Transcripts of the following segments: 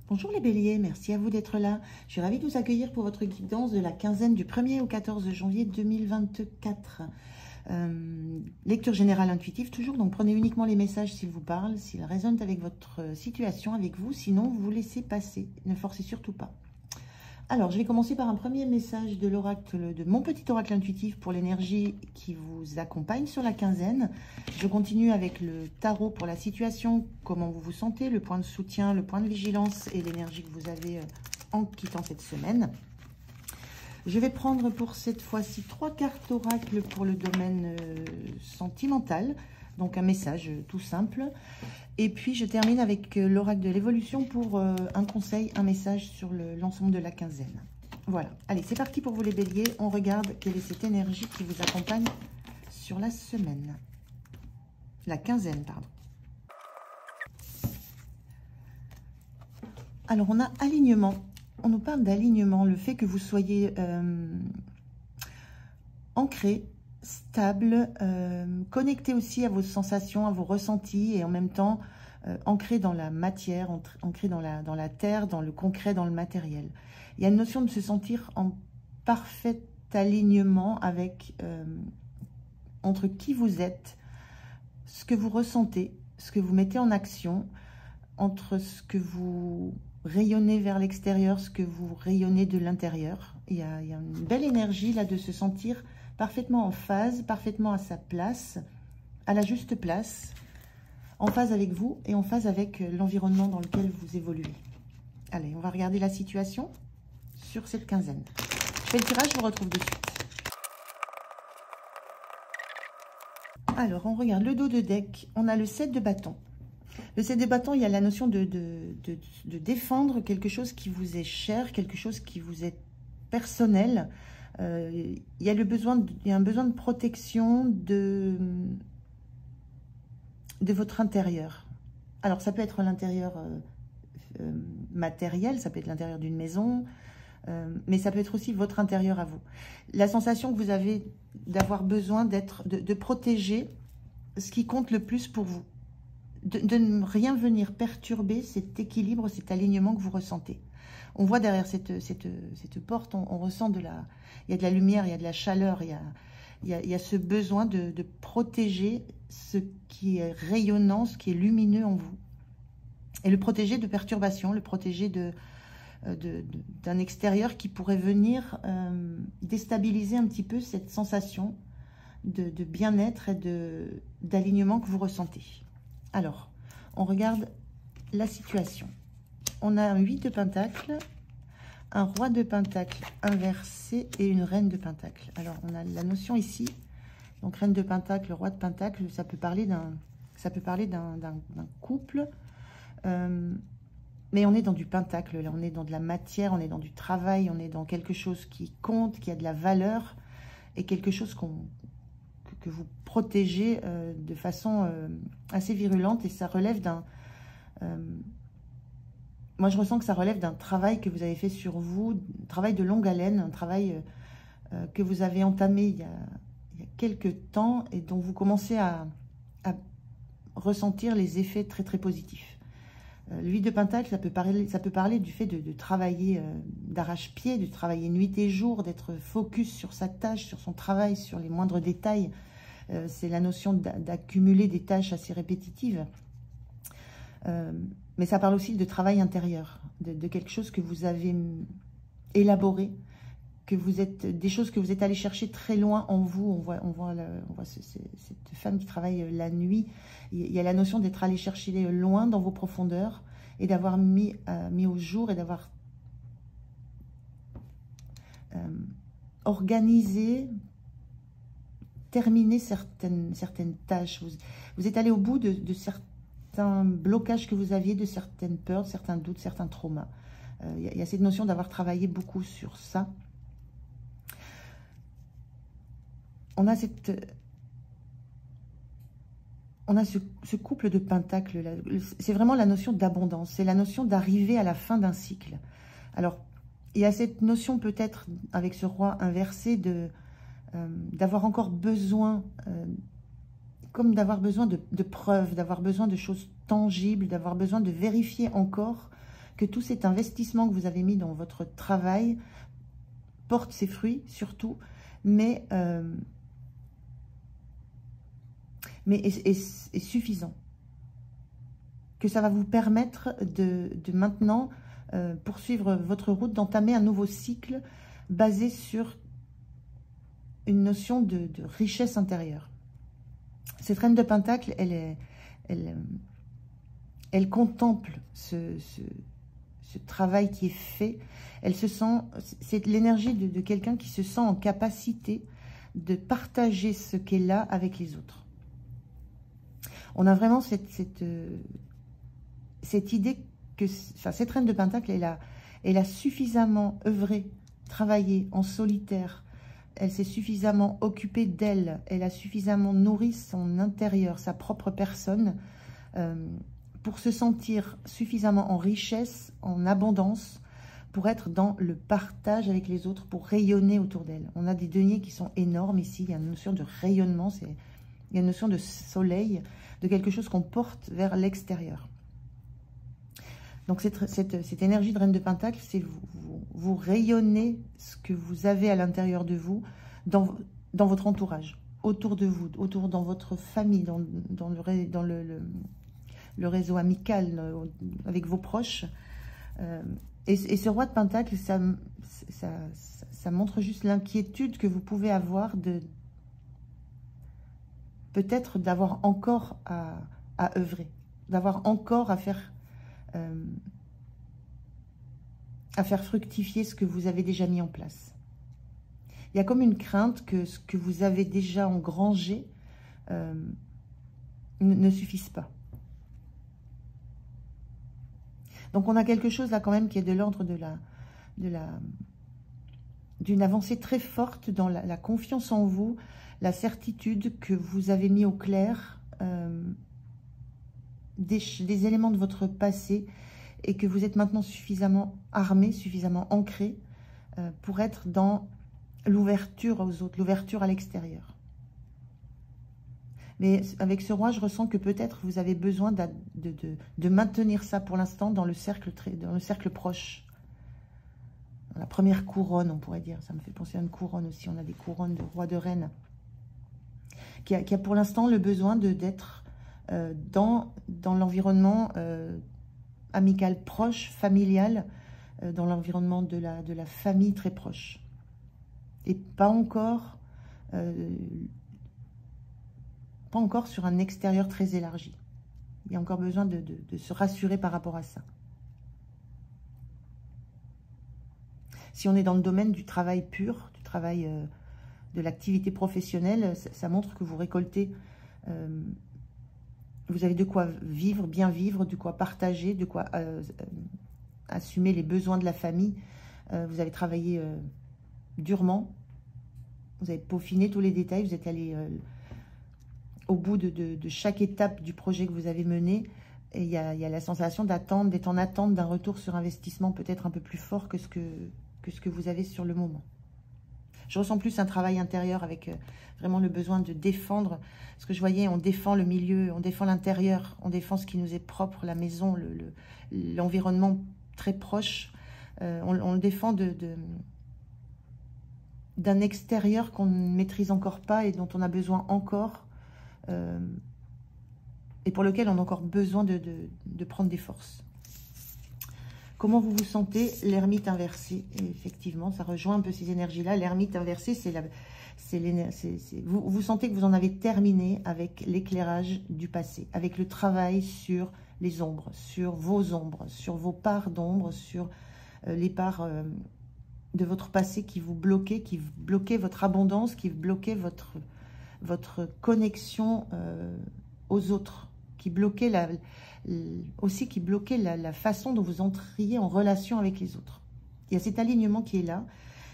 Bonjour les béliers, merci à vous d'être là. Je suis ravie de vous accueillir pour votre guidance de la quinzaine du 1er au 14 janvier 2024. Lecture générale intuitive toujours, donc prenez uniquement les messages s'ils vous parlent, s'ils résonnent avec votre situation, avec vous, sinon vous laissez passer, ne forcez surtout pas. Alors, je vais commencer par un premier message de l'oracle, de mon petit oracle intuitif pour l'énergie qui vous accompagne sur la quinzaine. Je continue avec le tarot pour la situation, comment vous vous sentez, le point de soutien, le point de vigilance et l'énergie que vous avez en quittant cette semaine. Je vais prendre pour cette fois-ci 3 cartes oracle pour le domaine sentimental. Donc un message tout simple. Et puis je termine avec l'oracle de l'évolution pour un conseil, un message sur l'ensemble de la quinzaine. Voilà. Allez, c'est parti pour vous les béliers. On regarde quelle est cette énergie qui vous accompagne sur la semaine. La quinzaine, pardon. Alors on a alignement. On nous parle d'alignement. Le fait que vous soyez ancré, stable, connecté aussi à vos sensations, à vos ressentis et en même temps ancré dans la matière, ancré dans la terre, dans le concret, dans le matériel. Il y a une notion de se sentir en parfait alignement avec entre qui vous êtes, ce que vous ressentez, ce que vous mettez en action, entre ce que vous rayonnez vers l'extérieur, ce que vous rayonnez de l'intérieur. Il y a une belle énergie là de se sentir parfaitement en phase, parfaitement à sa place, à la juste place, en phase avec vous et en phase avec l'environnement dans lequel vous évoluez. Allez, on va regarder la situation sur cette quinzaine. Je fais le tirage, je vous retrouve de suite. Alors, on regarde le dos de deck. On a le 7 de bâton. Le 7 de bâton, il y a la notion de défendre quelque chose qui vous est cher, quelque chose qui vous est personnel. Il y a un besoin de protection de votre intérieur. Alors, ça peut être l'intérieur matériel, ça peut être l'intérieur d'une maison, mais ça peut être aussi votre intérieur à vous. La sensation que vous avez d'avoir besoin de protéger ce qui compte le plus pour vous. De ne rien venir perturber cet équilibre, cet alignement que vous ressentez. On voit derrière cette porte, on ressent il y a de la lumière, il y a de la chaleur, il y a ce besoin de protéger ce qui est rayonnant, ce qui est lumineux en vous. Et le protéger de perturbations, le protéger d'un extérieur qui pourrait venir déstabiliser un petit peu cette sensation de bien-être et d'alignement que vous ressentez. Alors, on regarde la situation. On a un 8 de pentacle, un roi de pentacle inversé et une reine de pentacle. Alors, on a la notion ici. Donc, reine de pentacle, roi de pentacle, ça peut parler d'un couple. Mais on est dans du pentacle, là, on est dans de la matière, on est dans du travail, on est dans quelque chose qui compte, qui a de la valeur et quelque chose que vous protégez de façon assez virulente et ça relève d'un... moi, je ressens que ça relève d'un travail que vous avez fait sur vous, un travail de longue haleine, un travail que vous avez entamé il y a quelques temps et dont vous commencez à ressentir les effets très, très positifs. Le 8 de pentacle, ça peut parler du fait de travailler d'arrache-pied, de travailler nuit et jour, d'être focus sur sa tâche, sur son travail, sur les moindres détails. C'est la notion d'accumuler des tâches assez répétitives. Mais ça parle aussi de travail intérieur, de quelque chose que vous avez élaboré, des choses que vous êtes allé chercher très loin en vous. On voit cette femme qui travaille la nuit. Il y a la notion d'être allé chercher loin dans vos profondeurs et d'avoir mis au jour et d'avoir organisé, terminé certaines tâches. Vous êtes allé au bout de certains blocages que vous aviez, de certaines peurs, de certains doutes, certains traumas. Il y a cette notion d'avoir travaillé beaucoup sur ça. On a ce couple de pentacles là. C'est vraiment la notion d'abondance. C'est la notion d'arriver à la fin d'un cycle. Alors, il y a cette notion peut-être avec ce roi inversé d'avoir encore besoin, comme d'avoir besoin de preuves, d'avoir besoin de choses tangibles, d'avoir besoin de vérifier encore que tout cet investissement que vous avez mis dans votre travail porte ses fruits, surtout, mais est suffisant. Que ça va vous permettre de maintenant poursuivre votre route, d'entamer un nouveau cycle basé sur une notion de richesse intérieure. Cette reine de Pentacle, elle contemple ce travail qui est fait. Elle se sent, c'est l'énergie de quelqu'un qui se sent en capacité de partager ce qu'elle a avec les autres. On a vraiment cette idée que, enfin, cette reine de Pentacle, elle a suffisamment œuvré, travaillé en solitaire. Elle s'est suffisamment occupée d'elle. Elle a suffisamment nourri son intérieur, sa propre personne, pour se sentir suffisamment en richesse, en abondance, pour être dans le partage avec les autres, pour rayonner autour d'elle. On a des deniers qui sont énormes ici. Il y a une notion de rayonnement, il y a une notion de soleil, de quelque chose qu'on porte vers l'extérieur. Donc cette énergie de reine de Pentacle, c'est vous rayonnez ce que vous avez à l'intérieur de vous, dans votre entourage, autour de vous, dans votre famille, dans le réseau amical, avec vos proches. Et ce roi de Pentacle, ça montre juste l'inquiétude que vous pouvez avoir peut-être d'avoir encore à œuvrer, d'avoir encore à faire fructifier ce que vous avez déjà mis en place. Il y a comme une crainte que ce que vous avez déjà engrangé ne suffise pas. Donc on a quelque chose là quand même qui est de l'ordre d'une avancée très forte dans la confiance en vous, la certitude que vous avez mis au clair des éléments de votre passé et que vous êtes maintenant suffisamment armé, suffisamment ancré pour être dans l'ouverture aux autres, l'ouverture à l'extérieur. Mais avec ce roi, je ressens que peut-être vous avez besoin de maintenir ça pour l'instant dans le cercle proche. Dans la première couronne, on pourrait dire. Ça me fait penser à une couronne aussi. On a des couronnes de roi de reine. Qui a pour l'instant le besoin d'être dans l'environnement amical proche, familial, dans l'environnement de la famille très proche. Et pas encore sur un extérieur très élargi. Il y a encore besoin de se rassurer par rapport à ça. Si on est dans le domaine du travail pur, du travail de l'activité professionnelle, ça montre que vous récoltez, vous avez de quoi vivre, bien vivre, de quoi partager, de quoi assumer les besoins de la famille. Vous avez travaillé durement, vous avez peaufiné tous les détails, vous êtes allé au bout de chaque étape du projet que vous avez mené. Et il y a la sensation d'attendre, d'être en attente d'un retour sur investissement peut-être un peu plus fort que ce que vous avez sur le moment. Je ressens plus un travail intérieur avec vraiment le besoin de défendre. Ce que je voyais, on défend le milieu, on défend l'intérieur, on défend ce qui nous est propre, la maison, l'environnement très proche. On le défend d'un extérieur qu'on ne maîtrise encore pas et dont on a besoin encore. Et pour lequel on a encore besoin de prendre des forces. Comment vous vous sentez? L'ermite inversé, effectivement, ça rejoint un peu ces énergies-là. L'ermite inversé, vous sentez que vous en avez terminé avec l'éclairage du passé, avec le travail sur les ombres, sur vos parts d'ombre, sur les parts de votre passé qui vous bloquaient votre abondance, qui bloquaient votre connexion aux autres, qui bloquait la façon dont vous entriez en relation avec les autres. Il y a cet alignement qui est là,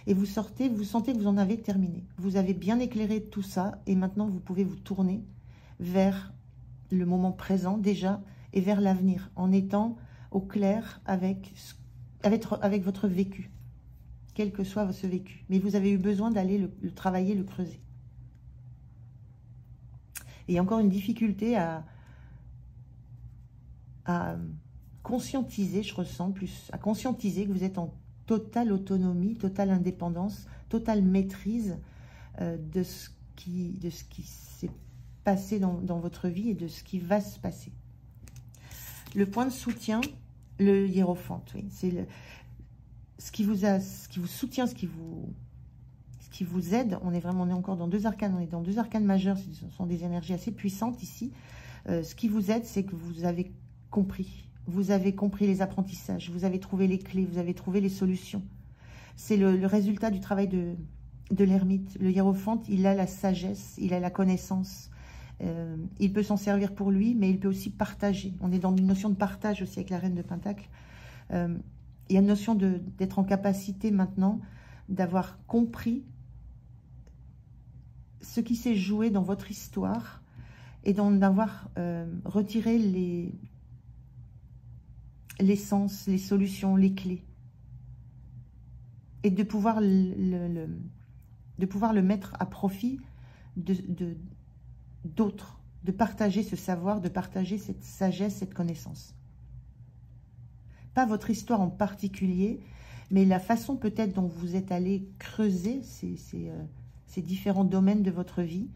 et vous sentez que vous en avez terminé. Vous avez bien éclairé tout ça, et maintenant vous pouvez vous tourner vers le moment présent déjà, et vers l'avenir, en étant au clair avec votre vécu, quel que soit ce vécu. Mais vous avez eu besoin d'aller le travailler, le creuser. Et il y a encore une difficulté à conscientiser, je ressens plus, à conscientiser que vous êtes en totale autonomie, totale indépendance, totale maîtrise de ce qui s'est passé dans votre vie et de ce qui va se passer. Le point de soutien, le hiérophante, oui, c'est ce qui vous soutient, ce qui vous aide. On est encore dans 2 arcanes, on est dans 2 arcanes majeures, ce sont des énergies assez puissantes ici. Ce qui vous aide, c'est que vous avez compris. Vous avez compris les apprentissages, vous avez trouvé les clés, vous avez trouvé les solutions. C'est le résultat du travail de l'ermite. Le hiérophante, il a la sagesse, il a la connaissance. Il peut s'en servir pour lui, mais il peut aussi partager. On est dans une notion de partage aussi avec la reine de Pentacle. Il y a une notion d'être en capacité maintenant d'avoir compris ce qui s'est joué dans votre histoire et d'avoir retiré l'essence, les solutions, les clés. Et de pouvoir le mettre à profit d'autres, de partager ce savoir, de partager cette sagesse, cette connaissance. Pas votre histoire en particulier, mais la façon peut-être dont vous êtes allé creuser ces différents domaines de votre vie,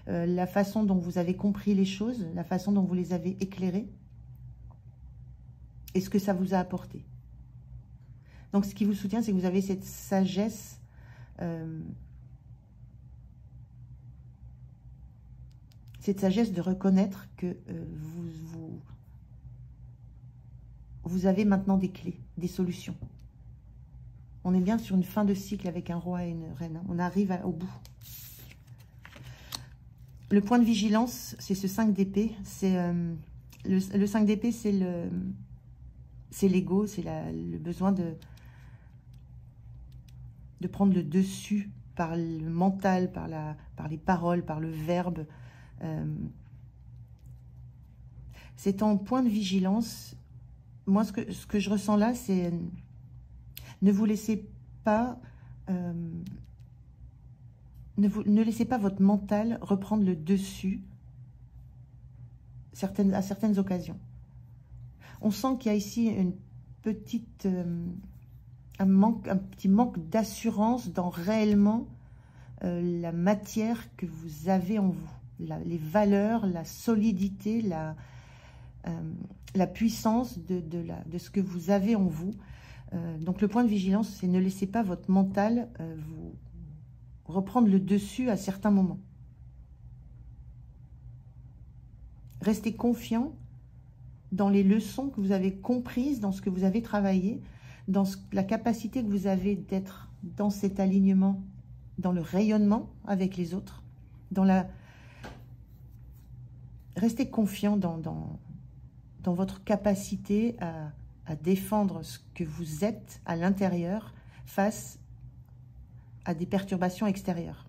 la façon dont vous avez compris les choses, la façon dont vous les avez éclairées, et ce que ça vous a apporté. Donc, ce qui vous soutient, c'est que vous avez cette sagesse de reconnaître que vous avez maintenant des clés, des solutions. On est bien sur une fin de cycle avec un roi et une reine. Hein. On arrive au bout. Le point de vigilance, c'est ce 5 d'épée. Le 5 d'épée, c'est l'ego, c'est le besoin de prendre le dessus par le mental, par les paroles, par le verbe. C'est en point de vigilance. Moi, ce que je ressens là, c'est ne vous laissez pas... Ne laissez pas votre mental reprendre le dessus à certaines occasions. On sent qu'il y a ici une petite, un petit manque d'assurance dans réellement la matière que vous avez en vous. Les valeurs, la solidité, la puissance de ce que vous avez en vous. Donc le point de vigilance, c'est ne laissez pas votre mental vous reprendre le dessus à certains moments. Restez confiant dans les leçons que vous avez comprises, dans ce que vous avez travaillé, dans la capacité que vous avez d'être dans cet alignement, dans le rayonnement avec les autres, restez confiant dans votre capacité à défendre ce que vous êtes à l'intérieur face à des perturbations extérieures.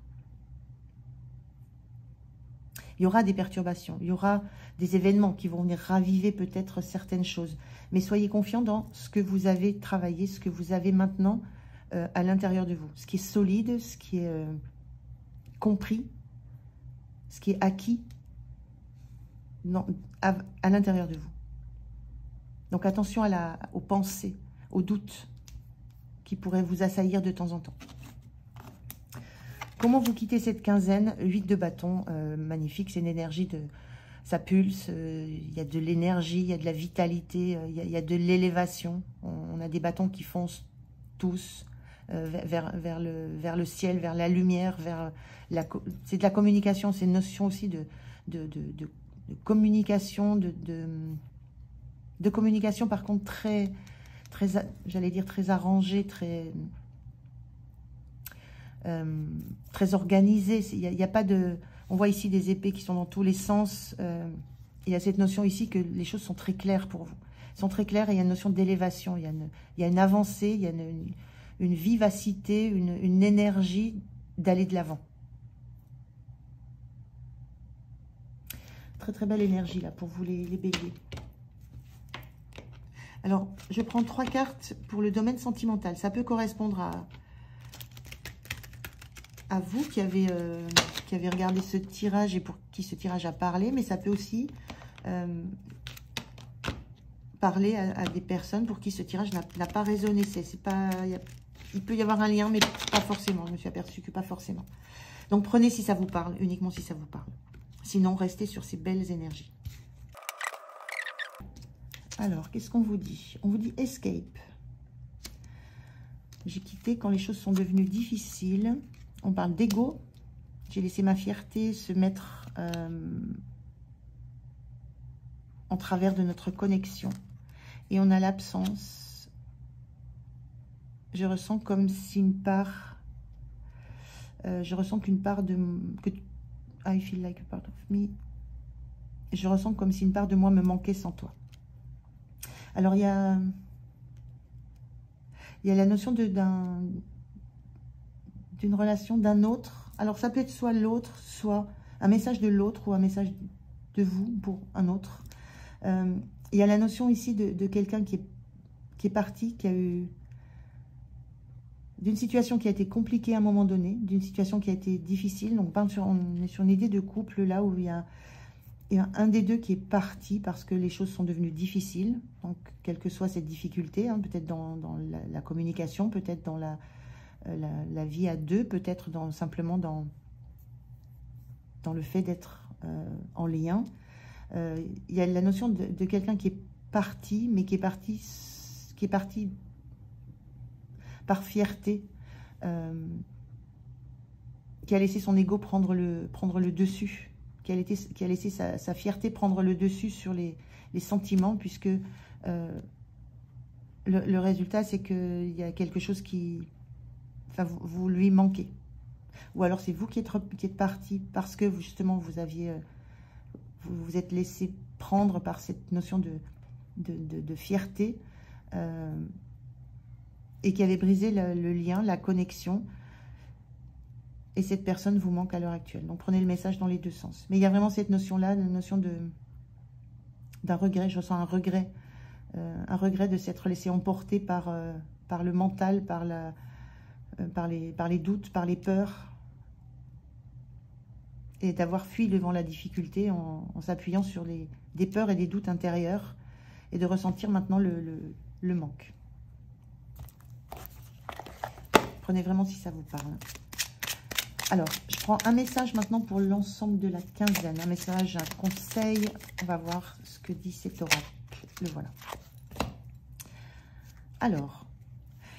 Il y aura des perturbations, il y aura des événements qui vont venir raviver peut-être certaines choses. Mais soyez confiants dans ce que vous avez travaillé, ce que vous avez maintenant à l'intérieur de vous. Ce qui est solide, ce qui est compris, ce qui est acquis à l'intérieur de vous. Donc attention aux pensées, aux doutes qui pourraient vous assaillir de temps en temps. Comment vous quittez cette quinzaine? 8 de bâton, magnifique, c'est une énergie ça pulse, il y a de l'énergie, il y a de la vitalité, il y a de l'élévation. On a des bâtons qui foncent tous vers le ciel, vers la lumière, c'est de la communication, c'est une notion aussi de communication, de communication par contre très j'allais dire très arrangée, très organisée. Il y a pas de... On voit ici des épées qui sont dans tous les sens. Il y a cette notion ici que les choses sont très claires pour vous. Elles sont très claires et il y a une notion d'élévation. Il y a une avancée, il y a une vivacité, une énergie d'aller de l'avant. Très très belle énergie là pour vous les béliers. Alors, je prends 3 cartes pour le domaine sentimental. Ça peut correspondre à vous qui avez regardé ce tirage et pour qui ce tirage a parlé, mais ça peut aussi parler à des personnes pour qui ce tirage n'a pas résonné. Il peut y avoir un lien, mais pas forcément. Je me suis aperçue que pas forcément. Donc, prenez si ça vous parle, uniquement si ça vous parle. Sinon, restez sur ces belles énergies. Alors, qu'est-ce qu'on vous dit? On vous dit escape. J'ai quitté quand les choses sont devenues difficiles. On parle d'ego. J'ai laissé ma fierté se mettre en travers de notre connexion. Et on a l'absence. Je ressens comme si une part... je ressens qu'une part de... I feel like a part of me. Je ressens comme si une part de moi me manquait sans toi. Alors, il y a la notion d'une relation d'un autre. Alors, ça peut être soit l'autre, soit un message de l'autre ou un message de vous pour un autre. Il y a la notion ici de quelqu'un qui est parti, qui a eu... d'une situation qui a été compliquée à un moment donné, d'une situation qui a été difficile. Donc, on est sur une idée de couple là où il y a un des deux qui est parti parce que les choses sont devenues difficiles. Donc, quelle que soit cette difficulté, hein, peut-être dans la communication, peut-être dans la vie à deux, peut-être simplement dans le fait d'être en lien. Il y a la notion de quelqu'un qui est parti, mais qui est parti par fierté, qui a laissé son ego prendre le dessus, qui a laissé sa fierté prendre le dessus sur les sentiments, puisque le résultat, c'est qu'il y a quelque chose qui... Enfin, vous lui manquez. Ou alors c'est vous qui êtes parti parce que justement vous vous êtes laissé prendre par cette notion de fierté et qui avait brisé le lien, la connexion. Et cette personne vous manque à l'heure actuelle. Donc prenez le message dans les deux sens. Mais il y a vraiment cette notion-là, la notion d'un regret. Je ressens un regret de s'être laissé emporter par le mental, par les doutes, par les peurs. Et d'avoir fui devant la difficulté en s'appuyant sur des peurs et des doutes intérieurs. Et de ressentir maintenant le manque. Prenez vraiment si ça vous parle. Alors, je prends un message maintenant pour l'ensemble de la quinzaine. Un message, un conseil. On va voir ce que dit cet oracle. Le voilà. Alors,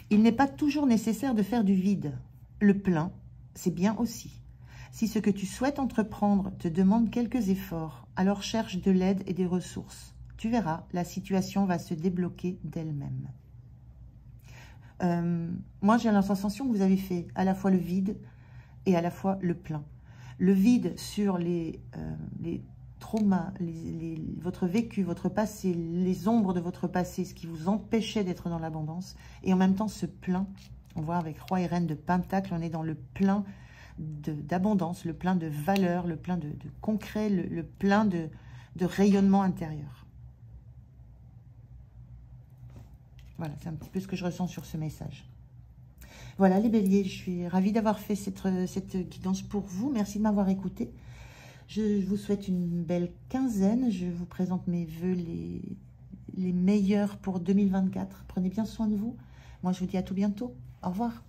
il n'est pas toujours nécessaire de faire du vide. Le plein, c'est bien aussi. Si ce que tu souhaites entreprendre te demande quelques efforts, alors cherche de l'aide et des ressources. Tu verras, la situation va se débloquer d'elle-même. Moi, j'ai la sensation que vous avez fait à la fois le vide et à la fois le plein. Le vide sur les traumas, votre vécu, votre passé, les ombres de votre passé, ce qui vous empêchait d'être dans l'abondance. Et en même temps, ce plein, on voit avec Roi et Reine de Pentacle, on est dans le plein d'abondance, le plein de valeur, le plein de concret, le plein de rayonnement intérieur. Voilà, c'est un petit peu ce que je ressens sur ce message. Voilà les béliers, je suis ravie d'avoir fait cette guidance pour vous. Merci de m'avoir écouté. Je vous souhaite une belle quinzaine. Je vous présente mes vœux les meilleurs pour 2024. Prenez bien soin de vous. Moi, je vous dis à tout bientôt. Au revoir.